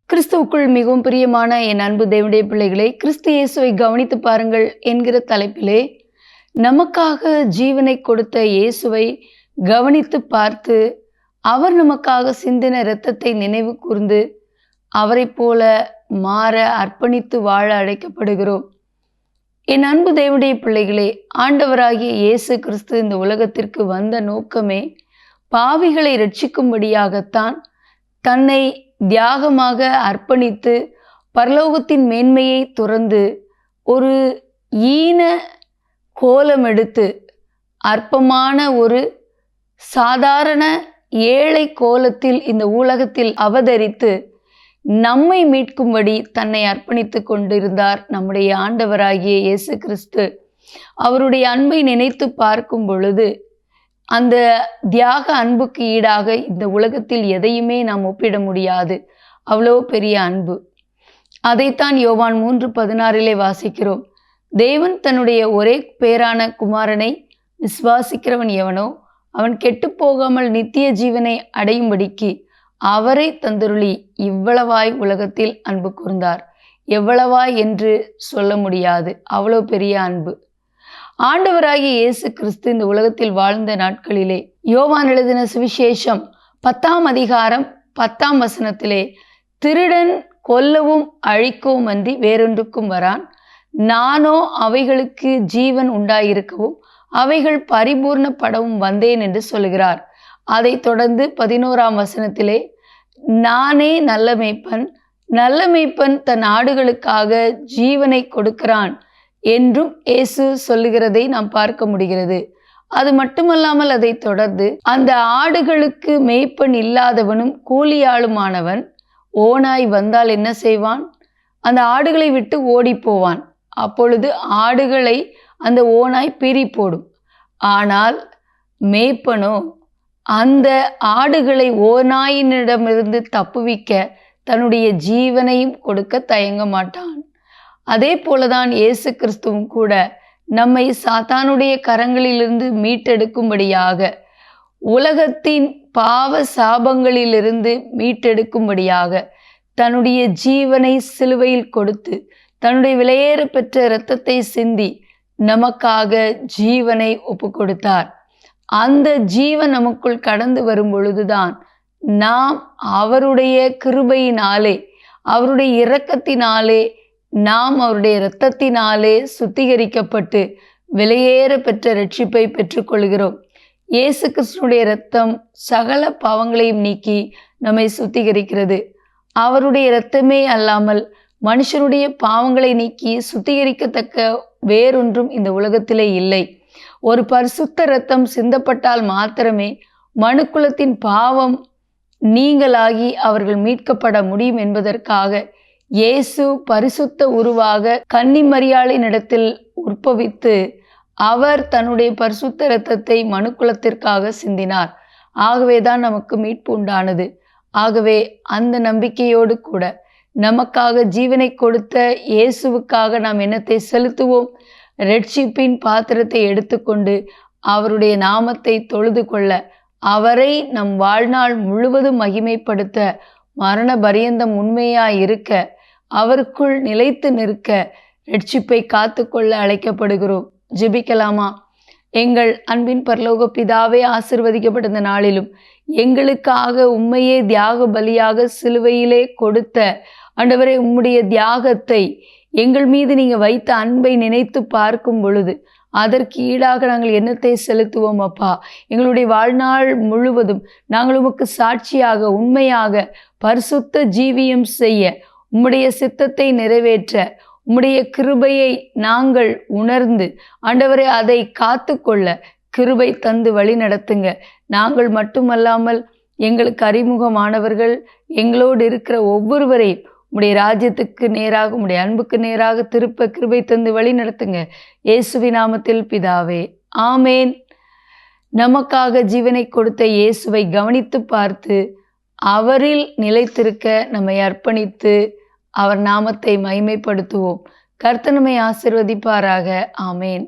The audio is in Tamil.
கிறிஸ்துவுக்குள் மிகவும் பிரியமான என் அன்பு தேவனுடைய பிள்ளைகளை, கிறிஸ்து இயேசுவை கவனித்து பாருங்கள் என்கிற தலைப்பிலே நமக்காக ஜீவனை கொடுத்த இயேசுவை கவனித்து பார்த்து, அவர் நமக்காக சிந்தின இரத்தத்தை நினைவு கூர்ந்து அவரை போல மாற அர்ப்பணித்து வாழ அழைக்கப்படுகிறோம். என் அன்பு தேவனுடைய பிள்ளைகளே, ஆண்டவராகிய இயேசு கிறிஸ்து இந்த உலகத்திற்கு வந்த நோக்கமே பாவிகளை இரட்சிக்கும்படியாகத்தான். தன்னை தியாகமாக அர்ப்பணித்து பரலோகத்தின் மேன்மையை துறந்து ஒரு ஈன கோலம் எடுத்து அற்பமான ஒரு சாதாரண ஏழை கோலத்தில் இந்த உலகத்தில் அவதரித்து நம்மை மீட்கும்படி தன்னை அர்ப்பணித்து கொண்டிருந்தார் நம்முடைய ஆண்டவராகிய இயேசு கிறிஸ்து. அவருடைய அன்பை நினைத்து பார்க்கும் பொழுது அந்த தியாக அன்புக்கு ஈடாக இந்த உலகத்தில் எதையுமே நாம் ஒப்பிட முடியாது. அவ்வளோ பெரிய அன்பு. அதைத்தான் யோவான் 3:16 வாசிக்கிறோம். தேவன் தன்னுடைய ஒரே பேரான குமாரனை விசுவாசிக்கிறவன் எவனோ அவன் கெட்டு போகாமல் நித்திய ஜீவனை அடையும்படிக்கு அவரை தந்தருளி இவ்வளவாய் உலகத்தில் அன்பு கூர்ந்தார். எவ்வளவாய் என்று சொல்ல முடியாது. அவ்வளோ பெரிய அன்பு. ஆண்டவராகிய இயேசு கிறிஸ்து இந்த உலகத்தில் வாழ்ந்த நாட்களிலே யோவான் எழுதின சுவிசேஷம் 10ஆம் அதிகாரம் 10ஆம் வசனத்திலே, திருடன் கொல்லவும் அழிக்கவும் அன்றி வேறொன்றுக்கும் வரான், நானோ அவைகளுக்கு ஜீவன் உண்டாயிருக்கவும் அவைகள் பரிபூர்ணப்படவும் வந்தேன் என்று சொல்கிறார். அதைத் தொடர்ந்து 11ஆம் வசனத்திலே, நானே நல்ல மேய்ப்பன், நல்ல மேய்ப்பன் தன் ஆடுகளுக்காக ஜீவனை கொடுக்கிறான் என்றும் இயேசு சொல்லுகிறதை நாம் பார்க்க முடிகிறது. அது மட்டுமல்லாமல் அதை தொடர்ந்து, அந்த ஆடுகளுக்கு மேய்ப்பன் இல்லாதவனும் கூலியாளுமானவன் ஓநாய் வந்தால் என்ன செய்வான்? அந்த ஆடுகளை விட்டு ஓடி போவான். அப்பொழுது ஆடுகளை அந்த ஓநாய் பீறி போடும். ஆனால் மேய்ப்பனோ அந்த ஆடுகளை ஓநாயினிடமிருந்து தப்புவிக்க தன்னுடைய ஜீவனையும் கொடுக்க தயங்க மாட்டான். அதே போலதான் இயேசு கிறிஸ்துவும் கூட நம்மை சாத்தானுடைய கரங்களிலிருந்து மீட்டெடுக்கும்படியாக, உலகத்தின் பாவ சாபங்களிலிருந்து மீட்டெடுக்கும்படியாக தன்னுடைய ஜீவனை சிலுவையில் கொடுத்து தன்னுடைய விலையேற பெற்ற இரத்தத்தை சிந்தி நமக்காக ஜீவனை ஒப்பு கொடுத்தார். அந்த ஜீவன் நமக்குள் கடந்து வரும் பொழுதுதான் நாம் அவருடைய கிருபையினாலே, அவருடைய இரக்கத்தினாலே, நாம் அவருடைய இரத்தத்தினாலே சுத்திகரிக்கப்பட்டு விலையேற பெற்ற இரட்சிப்பை பெற்றுக்கொள்கிறோம். இயேசு கிறிஸ்துடைய இரத்தம் சகல பாவங்களையும் நீக்கி நம்மை சுத்திகரிக்கிறது. அவருடைய இரத்தமே அல்லாமல் மனுஷனுடைய பாவங்களை நீக்கி சுத்திகரிக்கத்தக்க வேறொன்றும் இந்த உலகத்திலே இல்லை. ஒரு பரிசுத்த இரத்தம் சிந்தப்பட்டால் மாத்திரமே மனுக்குலத்தின் பாவம் நீங்களாகி அவர்கள் மீட்கப்பட முடியும் என்பதற்காக இயேசு பரிசுத்த உருவாக கன்னி மரியாளின் இடத்தில் உற்பவித்து அவர் தன்னுடைய பரிசுத்த இரத்தத்தை மனுக்குலத்திற்காக சிந்தினார். ஆகவேதான் நமக்கு மீட்பு உண்டானது. ஆகவே அந்த நம்பிக்கையோடு கூட நமக்காக ஜீவனை கொடுத்த இயேசுவுக்காக நாம் எண்ணத்தை செலுத்துவோம். இரட்சிப்பின் பாத்திரத்தை எடுத்துக்கொண்டு அவருடைய நாமத்தை தொழுது கொள்ள, அவரை நம் வாழ்நாள் முழுவதும் மகிமைப்படுத்த, மரண பரியந்தம் உண்மையாய் இருக்க, அவருக்குள் நிலைத்து நிற்க, இரட்சிப்பை காத்து கொள்ள அழைக்கப்படுகிறோம். ஜெபிக்கலாமா? எங்கள் அன்பின் பரலோக பிதாவே, ஆசீர்வதிக்கப்பட்ட நாளிலும் எங்களுக்காக உம்மையே தியாக பலியாக சிலுவையிலே கொடுத்த ஆண்டவரே, உம்முடைய தியாகத்தை, எங்கள் மீது நீங்க வைத்த அன்பை நினைத்து பார்க்கும் பொழுது அதற்கு ஈடாக நாங்கள் என்னத்தை செலுத்துவோம் அப்பா? எங்களுடைய வாழ்நாள் முழுவதும் நாங்கள் உமக்கு சாட்சியாக உண்மையாக பரிசுத்த ஜீவியம் செய்ய, உம்முடைய சித்தத்தை நிறைவேற்ற, உம்முடைய கிருபையை நாங்கள் உணர்ந்து ஆண்டவரே அதை காத்து கொள்ள கிருபை தந்து வழி நடத்துங்க. நாங்கள் மட்டுமல்லாமல் எங்களுக்கு அறிமுகமானவர்கள், எங்களோடு இருக்கிற ஒவ்வொருவரையும் உம்முடைய ராஜ்யத்துக்கு நேராக, உம்முடைய அன்புக்கு நேராக திருப்ப கிருபை தந்து வழி நடத்துங்க. இயேசுவின் நாமத்தில் பிதாவே, ஆமேன். நமக்காக ஜீவனை கொடுத்த இயேசுவை கவனித்து பார்த்து அவரில் நிலைத்திருக்க நம்மை அர்ப்பணித்து அவர் நாமத்தை மகிமைப்படுத்துவோம். கர்த்தர் நம்மை ஆசீர்வதிப்பாராக. ஆமேன்.